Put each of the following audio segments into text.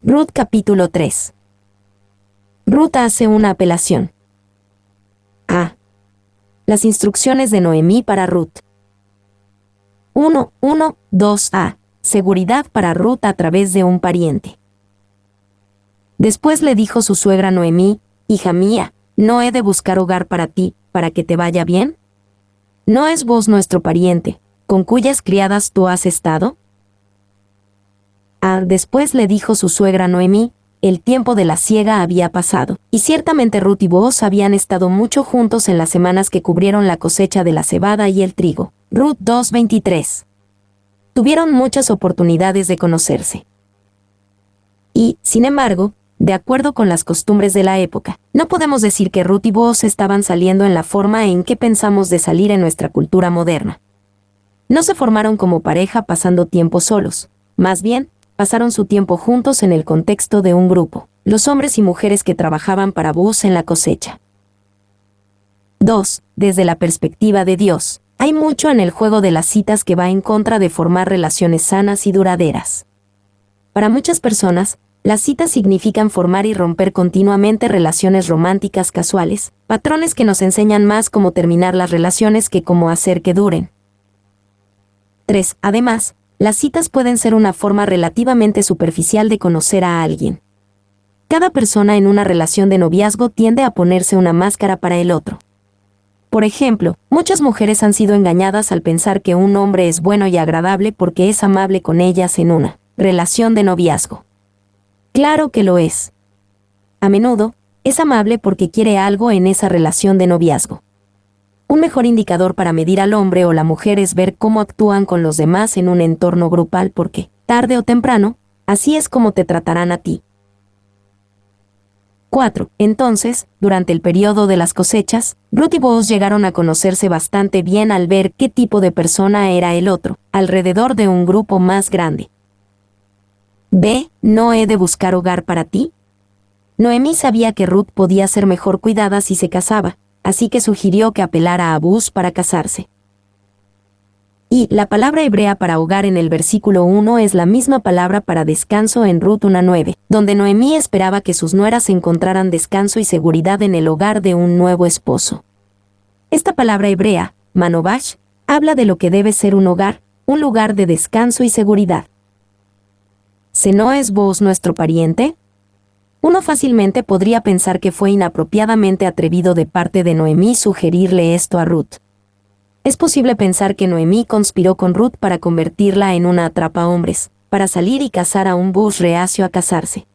Ruth capítulo 3. Ruth hace una apelación. A. Las instrucciones de Noemí para Ruth. 1.1.2a. Seguridad para Ruth a través de un pariente. Después le dijo su suegra Noemí: hija mía, ¿no he de buscar hogar para ti, para que te vaya bien? ¿No es vos nuestro pariente, con cuyas criadas tú has estado? Después le dijo su suegra Noemí: el tiempo de la siega había pasado, y ciertamente Ruth y Booz habían estado mucho juntos en las semanas que cubrieron la cosecha de la cebada y el trigo. Ruth 2:23. Tuvieron muchas oportunidades de conocerse. Y, sin embargo, de acuerdo con las costumbres de la época, no podemos decir que Ruth y Booz estaban saliendo en la forma en que pensamos de salir en nuestra cultura moderna. No se formaron como pareja pasando tiempo solos, más bien, pasaron su tiempo juntos en el contexto de un grupo, los hombres y mujeres que trabajaban para Booz en la cosecha. 2. Desde la perspectiva de Dios, hay mucho en el juego de las citas que va en contra de formar relaciones sanas y duraderas. Para muchas personas, las citas significan formar y romper continuamente relaciones románticas casuales, patrones que nos enseñan más cómo terminar las relaciones que cómo hacer que duren. 3. Además, las citas pueden ser una forma relativamente superficial de conocer a alguien. Cada persona en una relación de noviazgo tiende a ponerse una máscara para el otro. Por ejemplo, muchas mujeres han sido engañadas al pensar que un hombre es bueno y agradable porque es amable con ellas en una relación de noviazgo. Claro que lo es. A menudo, es amable porque quiere algo en esa relación de noviazgo. Un mejor indicador para medir al hombre o la mujer es ver cómo actúan con los demás en un entorno grupal porque, tarde o temprano, así es como te tratarán a ti. 4. Entonces, durante el periodo de las cosechas, Ruth y Booz llegaron a conocerse bastante bien al ver qué tipo de persona era el otro, alrededor de un grupo más grande. B. ¿No he de buscar hogar para ti? Noemí sabía que Ruth podía ser mejor cuidada si se casaba, así que sugirió que apelara a Booz para casarse. Y la palabra hebrea para hogar en el versículo 1 es la misma palabra para descanso en Ruth 1:9, donde Noemí esperaba que sus nueras encontraran descanso y seguridad en el hogar de un nuevo esposo. Esta palabra hebrea, manobash, habla de lo que debe ser un hogar, un lugar de descanso y seguridad. ¿No es Booz nuestro pariente? Uno fácilmente podría pensar que fue inapropiadamente atrevido de parte de Noemí sugerirle esto a Ruth. Es posible pensar que Noemí conspiró con Ruth para convertirla en una atrapahombres, para salir y cazar a un Booz reacio a casarse.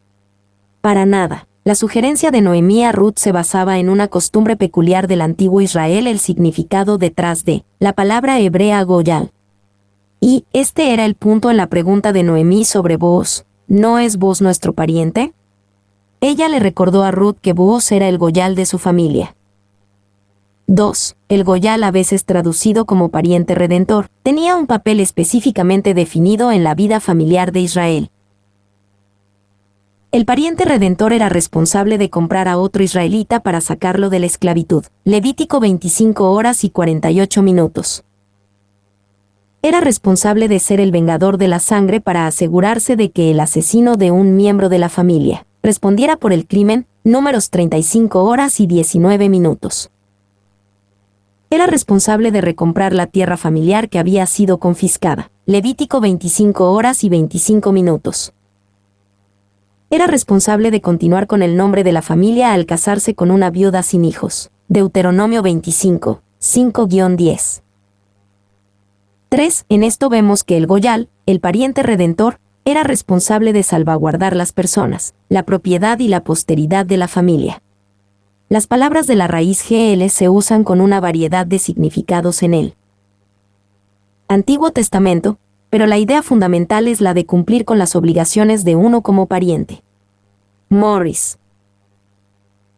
Para nada. La sugerencia de Noemí a Ruth se basaba en una costumbre peculiar del antiguo Israel, el significado detrás de la palabra hebrea goyal. Y este era el punto en la pregunta de Noemí sobre Booz. ¿No es Booz nuestro pariente? Ella le recordó a Ruth que Booz era el goyal de su familia. 2. El goyal, a veces traducido como pariente redentor, tenía un papel específicamente definido en la vida familiar de Israel. El pariente redentor era responsable de comprar a otro israelita para sacarlo de la esclavitud. Levítico 25:48. Era responsable de ser el vengador de la sangre para asegurarse de que el asesino de un miembro de la familia respondiera por el crimen. Números 35:19. Era responsable de recomprar la tierra familiar que había sido confiscada. Levítico 25:25. Era responsable de continuar con el nombre de la familia al casarse con una viuda sin hijos. Deuteronomio 25:5-10. 3. En esto vemos que el goyal, el pariente redentor, era responsable de salvaguardar las personas, la propiedad y la posteridad de la familia. Las palabras de la raíz GL se usan con una variedad de significados en el Antiguo Testamento, pero la idea fundamental es la de cumplir con las obligaciones de uno como pariente. Morris.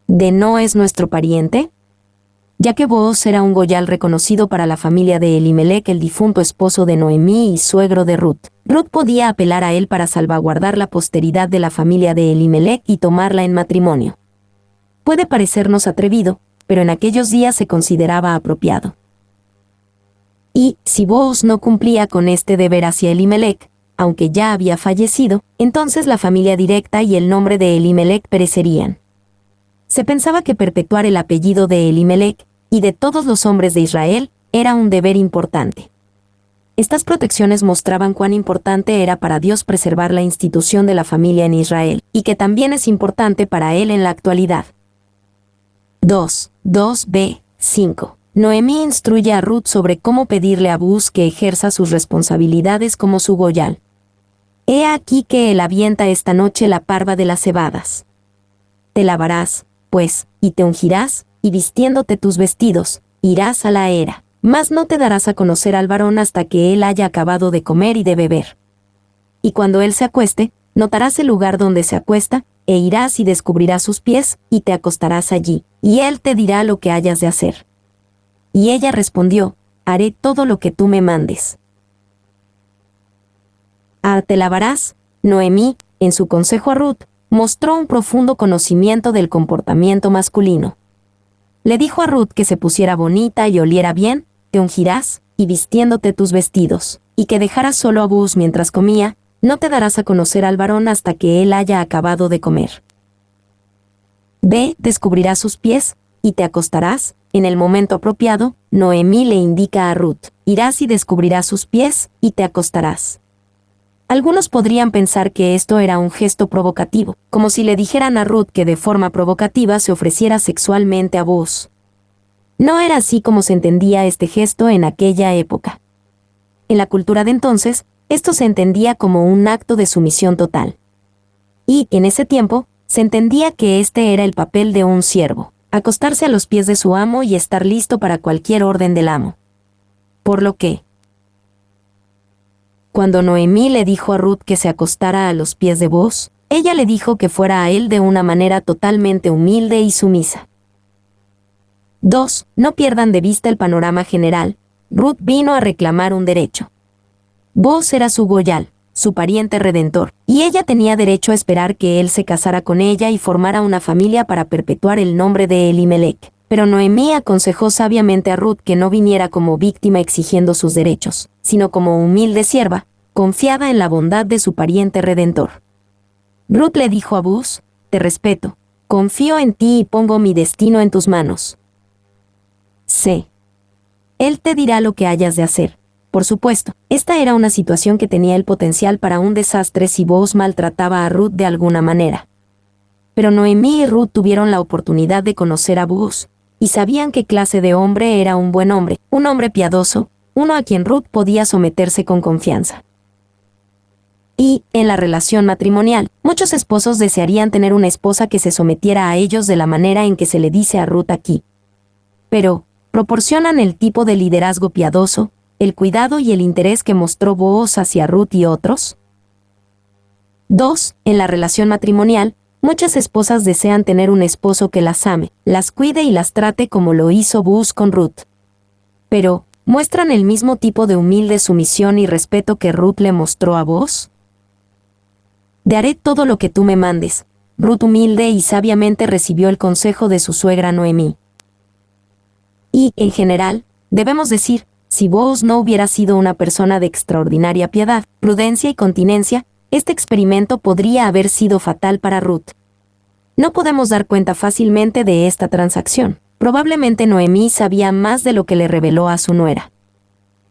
¿De no es nuestro pariente? Ya que Booz era un goyal reconocido para la familia de Elimelec, el difunto esposo de Noemí y suegro de Ruth, Ruth podía apelar a él para salvaguardar la posteridad de la familia de Elimelec y tomarla en matrimonio. Puede parecernos atrevido, pero en aquellos días se consideraba apropiado. Y, si Booz no cumplía con este deber hacia Elimelec, aunque ya había fallecido, entonces la familia directa y el nombre de Elimelec perecerían. Se pensaba que perpetuar el apellido de Elimelec y de todos los hombres de Israel era un deber importante. Estas protecciones mostraban cuán importante era para Dios preservar la institución de la familia en Israel, y que también es importante para Él en la actualidad. 2b. 5. Noemí instruye a Ruth sobre cómo pedirle a Booz que ejerza sus responsabilidades como su goyal. He aquí que él avienta esta noche la parva de las cebadas. Te lavarás, pues, y te ungirás, y vistiéndote tus vestidos, irás a la era. Mas no te darás a conocer al varón hasta que él haya acabado de comer y de beber. Y cuando él se acueste, notarás el lugar donde se acuesta, e irás y descubrirás sus pies, y te acostarás allí, y él te dirá lo que hayas de hacer. Y ella respondió, haré todo lo que tú me mandes. Te lavarás. Noemí, en su consejo a Ruth, mostró un profundo conocimiento del comportamiento masculino. Le dijo a Ruth que se pusiera bonita y oliera bien, te ungirás, y vistiéndote tus vestidos, y que dejaras solo a Booz mientras comía, no te darás a conocer al varón hasta que él haya acabado de comer. Descubrirás sus pies, y te acostarás. En el momento apropiado, Noemí le indica a Ruth, irás y descubrirás sus pies, y te acostarás. Algunos podrían pensar que esto era un gesto provocativo, como si le dijeran a Ruth que de forma provocativa se ofreciera sexualmente a Booz. No era así como se entendía este gesto en aquella época. En la cultura de entonces, esto se entendía como un acto de sumisión total. Y, en ese tiempo, se entendía que este era el papel de un siervo, acostarse a los pies de su amo y estar listo para cualquier orden del amo. Por lo que, cuando Noemí le dijo a Ruth que se acostara a los pies de Booz, ella le dijo que fuera a él de una manera totalmente humilde y sumisa. 2. No pierdan de vista el panorama general. Ruth vino a reclamar un derecho. Booz era su goyal, su pariente redentor, y ella tenía derecho a esperar que él se casara con ella y formara una familia para perpetuar el nombre de Elimelec. Pero Noemí aconsejó sabiamente a Ruth que no viniera como víctima exigiendo sus derechos, sino como humilde sierva, confiada en la bondad de su pariente redentor. Ruth le dijo a Booz, te respeto, confío en ti y pongo mi destino en tus manos. Él te dirá lo que hayas de hacer. Por supuesto, esta era una situación que tenía el potencial para un desastre si Booz maltrataba a Ruth de alguna manera. Pero Noemí y Ruth tuvieron la oportunidad de conocer a Booz, y sabían qué clase de hombre era un buen hombre, un hombre piadoso, uno a quien Ruth podía someterse con confianza. Y, en la relación matrimonial, muchos esposos desearían tener una esposa que se sometiera a ellos de la manera en que se le dice a Ruth aquí. Pero, ¿proporcionan el tipo de liderazgo piadoso, el cuidado y el interés que mostró Booz hacia Ruth y otros? 2. En la relación matrimonial, muchas esposas desean tener un esposo que las ame, las cuide y las trate como lo hizo Booz con Ruth. Pero, ¿muestran el mismo tipo de humilde sumisión y respeto que Ruth le mostró a Booz? Haré todo lo que tú me mandes. Ruth humilde y sabiamente recibió el consejo de su suegra Noemí. Y, en general, debemos decir, si Booz no hubiera sido una persona de extraordinaria piedad, prudencia y continencia, este experimento podría haber sido fatal para Ruth. No podemos dar cuenta fácilmente de esta transacción. Probablemente Noemí sabía más de lo que le reveló a su nuera.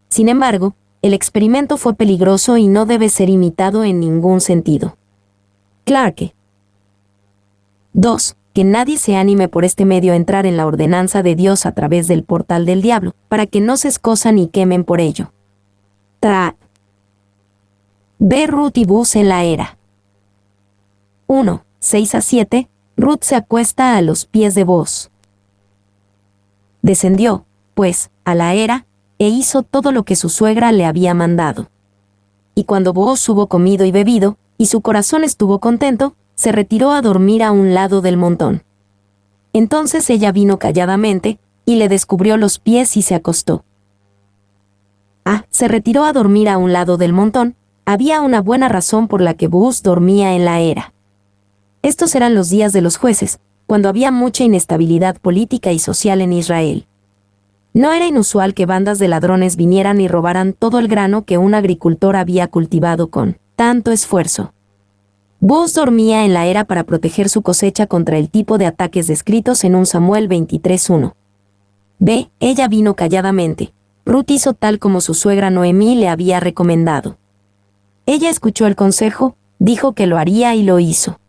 Sin embargo, el experimento fue peligroso y no debe ser imitado en ningún sentido. Clarke. 2. Que nadie se anime por este medio a entrar en la ordenanza de Dios a través del portal del diablo, para que no se escosan y quemen por ello. Ruth y Booz en la era. 1. 6-7. Ruth se acuesta a los pies de Booz. Descendió, pues, a la era, e hizo todo lo que su suegra le había mandado. Y cuando Booz hubo comido y bebido, y su corazón estuvo contento, se retiró a dormir a un lado del montón. Entonces ella vino calladamente, y le descubrió los pies y se acostó. Se retiró a dormir a un lado del montón. Había una buena razón por la que Booz dormía en la era. Estos eran los días de los jueces, cuando había mucha inestabilidad política y social en Israel. No era inusual que bandas de ladrones vinieran y robaran todo el grano que un agricultor había cultivado con tanto esfuerzo. Booz dormía en la era para proteger su cosecha contra el tipo de ataques descritos en 1 Samuel 23:1. B. Ella vino calladamente. Ruth hizo tal como su suegra Noemí le había recomendado. Ella escuchó el consejo, dijo que lo haría y lo hizo.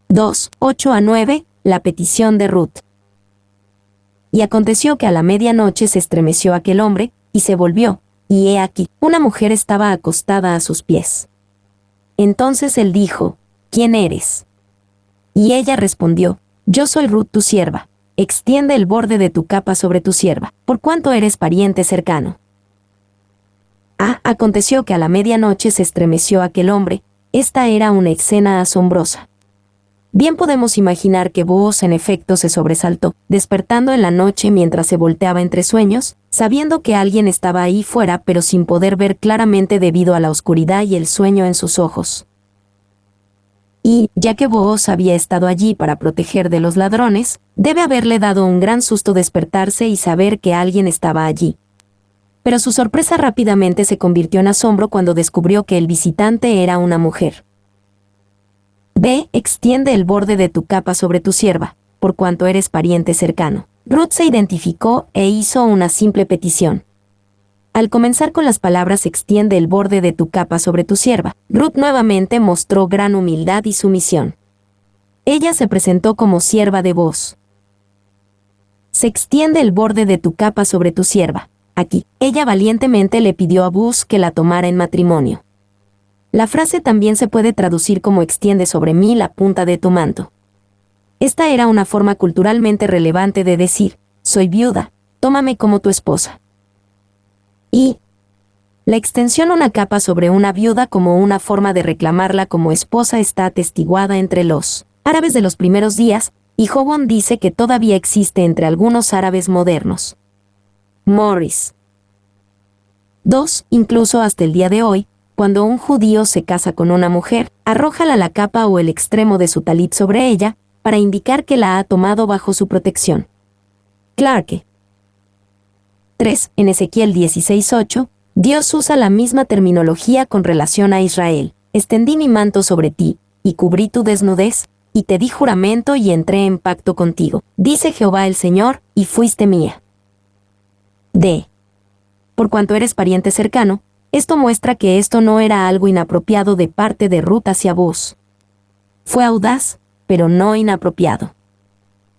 2. 8-9. La petición de Ruth. Y aconteció que a la medianoche se estremeció aquel hombre, y se volvió, y he aquí, una mujer estaba acostada a sus pies. Entonces él dijo, ¿quién eres? Y ella respondió, yo soy Ruth tu sierva, extiende el borde de tu capa sobre tu sierva, por cuanto eres pariente cercano. Aconteció que a la medianoche se estremeció aquel hombre. Esta era una escena asombrosa. Bien podemos imaginar que Booz en efecto se sobresaltó, despertando en la noche mientras se volteaba entre sueños, sabiendo que alguien estaba ahí fuera pero sin poder ver claramente debido a la oscuridad y el sueño en sus ojos. Y, ya que Booz había estado allí para proteger de los ladrones, debe haberle dado un gran susto despertarse y saber que alguien estaba allí. Pero su sorpresa rápidamente se convirtió en asombro cuando descubrió que el visitante era una mujer. B. Extiende el borde de tu capa sobre tu sierva, por cuanto eres pariente cercano. Ruth se identificó e hizo una simple petición. Al comenzar con las palabras extiende el borde de tu capa sobre tu sierva, Ruth nuevamente mostró gran humildad y sumisión. Ella se presentó como sierva de Booz. Se extiende el borde de tu capa sobre tu sierva. Aquí, ella valientemente le pidió a Booz que la tomara en matrimonio. La frase también se puede traducir como extiende sobre mí la punta de tu manto. Esta era una forma culturalmente relevante de decir, soy viuda, tómame como tu esposa. Y la extensión una capa sobre una viuda como una forma de reclamarla como esposa está atestiguada entre los árabes de los primeros días, y Hobon dice que todavía existe entre algunos árabes modernos. Morris. 2. Incluso hasta el día de hoy, cuando un judío se casa con una mujer, arrójala la capa o el extremo de su talit sobre ella, para indicar que la ha tomado bajo su protección. Clarke. 3. En Ezequiel 16:8, Dios usa la misma terminología con relación a Israel. Extendí mi manto sobre ti, y cubrí tu desnudez, y te di juramento y entré en pacto contigo, dice Jehová el Señor, y fuiste mía. D. Por cuanto eres pariente cercano, esto muestra que esto no era algo inapropiado de parte de Ruth hacia Booz. Fue audaz, pero no inapropiado.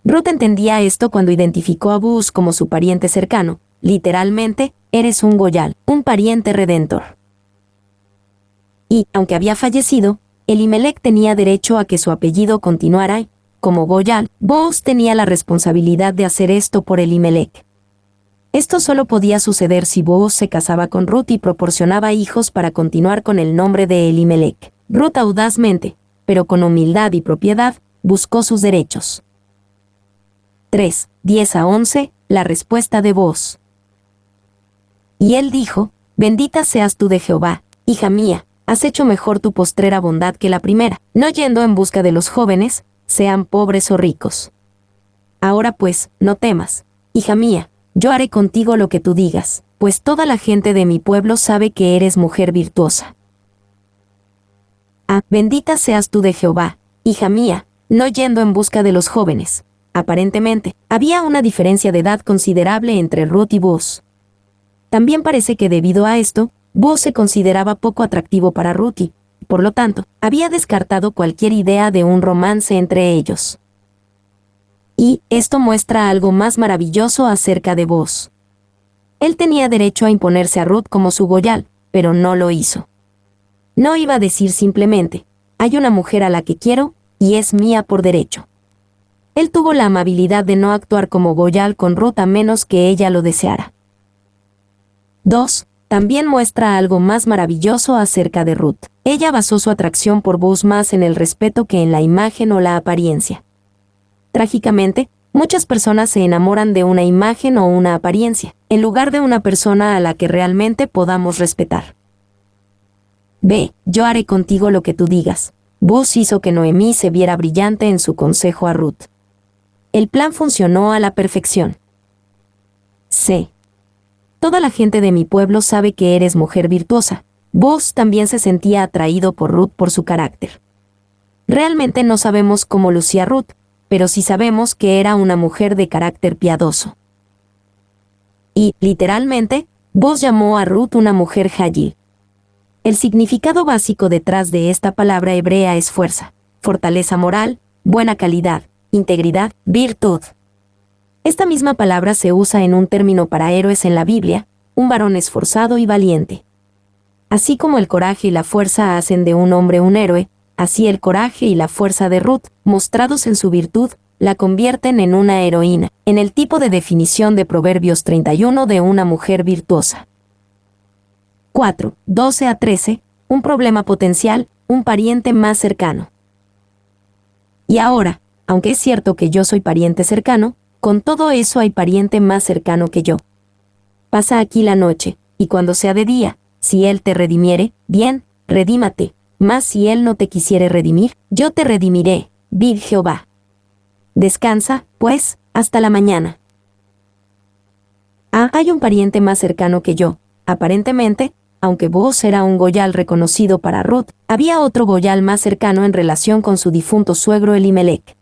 Ruth entendía esto cuando identificó a Booz como su pariente cercano, literalmente, eres un Goyal, un pariente redentor. Y, aunque había fallecido, Elimelech tenía derecho a que su apellido continuara y, como Goyal, Booz tenía la responsabilidad de hacer esto por Elimelech. Esto solo podía suceder si Booz se casaba con Ruth y proporcionaba hijos para continuar con el nombre de Elimelech. Ruth audazmente, pero con humildad y propiedad, buscó sus derechos. 3. 10-11. La respuesta de Booz. Y él dijo, bendita seas tú de Jehová, hija mía, has hecho mejor tu postrera bondad que la primera, no yendo en busca de los jóvenes, sean pobres o ricos. Ahora pues, no temas, hija mía, yo haré contigo lo que tú digas, pues toda la gente de mi pueblo sabe que eres mujer virtuosa. Bendita seas tú de Jehová, hija mía, no yendo en busca de los jóvenes. Aparentemente, había una diferencia de edad considerable entre Ruth y Booz. También parece que debido a esto, Booz se consideraba poco atractivo para Ruth y, por lo tanto, había descartado cualquier idea de un romance entre ellos. Y esto muestra algo más maravilloso acerca de Booz. Él tenía derecho a imponerse a Ruth como su Goyal, pero no lo hizo. No iba a decir simplemente, hay una mujer a la que quiero, y es mía por derecho. Él tuvo la amabilidad de no actuar como Goyal con Ruth a menos que ella lo deseara. 2. También muestra algo más maravilloso acerca de Ruth. Ella basó su atracción por Booz más en el respeto que en la imagen o la apariencia. Trágicamente, muchas personas se enamoran de una imagen o una apariencia, en lugar de una persona a la que realmente podamos respetar. B. Yo haré contigo lo que tú digas. Booz hizo que Noemí se viera brillante en su consejo a Ruth. El plan funcionó a la perfección. C. Toda la gente de mi pueblo sabe que eres mujer virtuosa. Boaz también se sentía atraído por Ruth por su carácter. Realmente no sabemos cómo lucía Ruth, pero sí sabemos que era una mujer de carácter piadoso. Y, literalmente, Boaz llamó a Ruth una mujer Jayil. El significado básico detrás de esta palabra hebrea es fuerza, fortaleza moral, buena calidad, integridad, virtud. Esta misma palabra se usa en un término para héroes en la Biblia, un varón esforzado y valiente. Así como el coraje y la fuerza hacen de un hombre un héroe, así el coraje y la fuerza de Ruth, mostrados en su virtud, la convierten en una heroína, en el tipo de definición de Proverbios 31 de una mujer virtuosa. 4. 12 a 13. Un problema potencial, un pariente más cercano. Y ahora, aunque es cierto que yo soy pariente cercano, con todo eso hay pariente más cercano que yo. Pasa aquí la noche, y cuando sea de día, si él te redimiere, bien, redímate, mas si él no te quisiere redimir, yo te redimiré, vive Jehová. Descansa, pues, hasta la mañana. Hay un pariente más cercano que yo. Aparentemente, aunque Boaz era un Goyal reconocido para Ruth, había otro Goyal más cercano en relación con su difunto suegro Elimelech.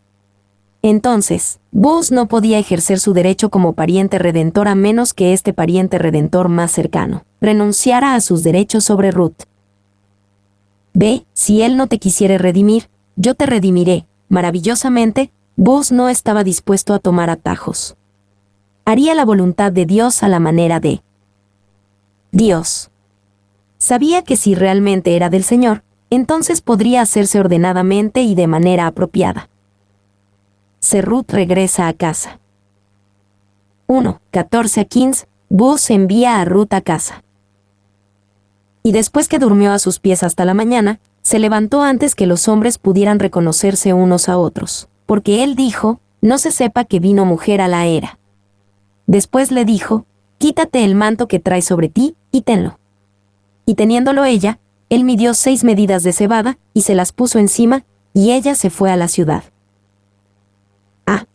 Entonces, Boaz no podía ejercer su derecho como pariente redentor a menos que este pariente redentor más cercano renunciara a sus derechos sobre Ruth. B. Si él no te quisiere redimir, yo te redimiré. Maravillosamente, Boaz no estaba dispuesto a tomar atajos. Haría la voluntad de Dios a la manera de Dios. Sabía que si realmente era del Señor, entonces podría hacerse ordenadamente y de manera apropiada. Ruth regresa a casa. 1. 14 a 15. Boaz envía a Ruth a casa. Y después que durmió a sus pies hasta la mañana, se levantó antes que los hombres pudieran reconocerse unos a otros, porque él dijo, no se sepa que vino mujer a la era. Después le dijo, quítate el manto que traes sobre ti, y tenlo. Y teniéndolo ella, él midió 6 medidas de cebada, y se las puso encima, y ella se fue a la ciudad.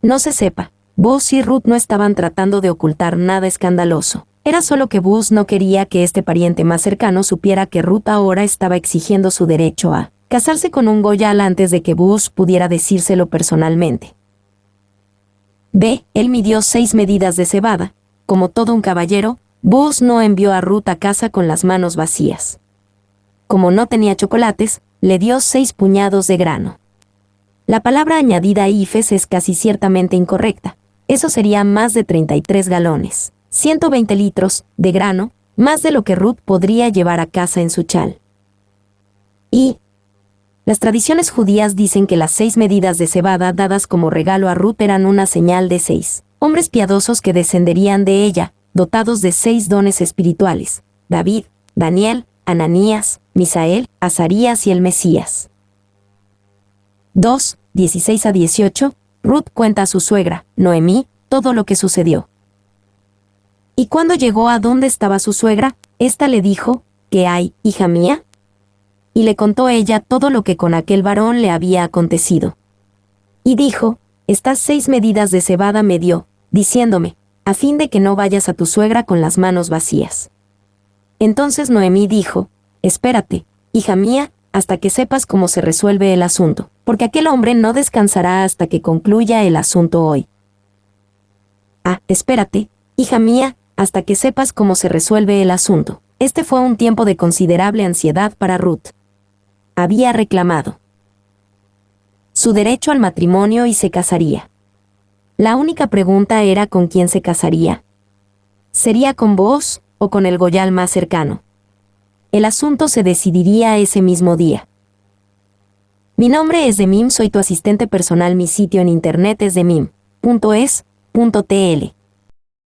No se sepa, Boaz y Ruth no estaban tratando de ocultar nada escandaloso. Era solo que Boaz no quería que este pariente más cercano supiera que Ruth ahora estaba exigiendo su derecho a casarse con un Goyal antes de que Boaz pudiera decírselo personalmente. B. Él midió 6 medidas de cebada. Como todo un caballero, Boaz no envió a Ruth a casa con las manos vacías. Como no tenía chocolates, le dio 6 puñados de grano. La palabra añadida ifes es casi ciertamente incorrecta. Eso sería más de 33 galones, 120 litros, de grano, más de lo que Ruth podría llevar a casa en su chal. Y las tradiciones judías dicen que las 6 medidas de cebada dadas como regalo a Ruth eran una señal de 6 hombres piadosos que descenderían de ella, dotados de 6 dones espirituales: David, Daniel, Ananías, Misael, Azarías y el Mesías. 2. 16 a 18. Ruth cuenta a su suegra, Noemí, todo lo que sucedió. Y cuando llegó a donde estaba su suegra, ésta le dijo, ¿qué hay, hija mía? Y le contó ella todo lo que con aquel varón le había acontecido. Y dijo, estas 6 medidas de cebada me dio, diciéndome, a fin de que no vayas a tu suegra con las manos vacías. Entonces Noemí dijo, espérate, hija mía, hasta que sepas cómo se resuelve el asunto, porque aquel hombre no descansará hasta que concluya el asunto hoy. Espérate, hija mía, hasta que sepas cómo se resuelve el asunto. Este fue un tiempo de considerable ansiedad para Ruth. Había reclamado su derecho al matrimonio y se casaría. La única pregunta era con quién se casaría. ¿Sería con Boaz o con el Goyal más cercano? El asunto se decidiría ese mismo día. Mi nombre es Demim, soy tu asistente personal. Mi sitio en internet es demim.es.tl.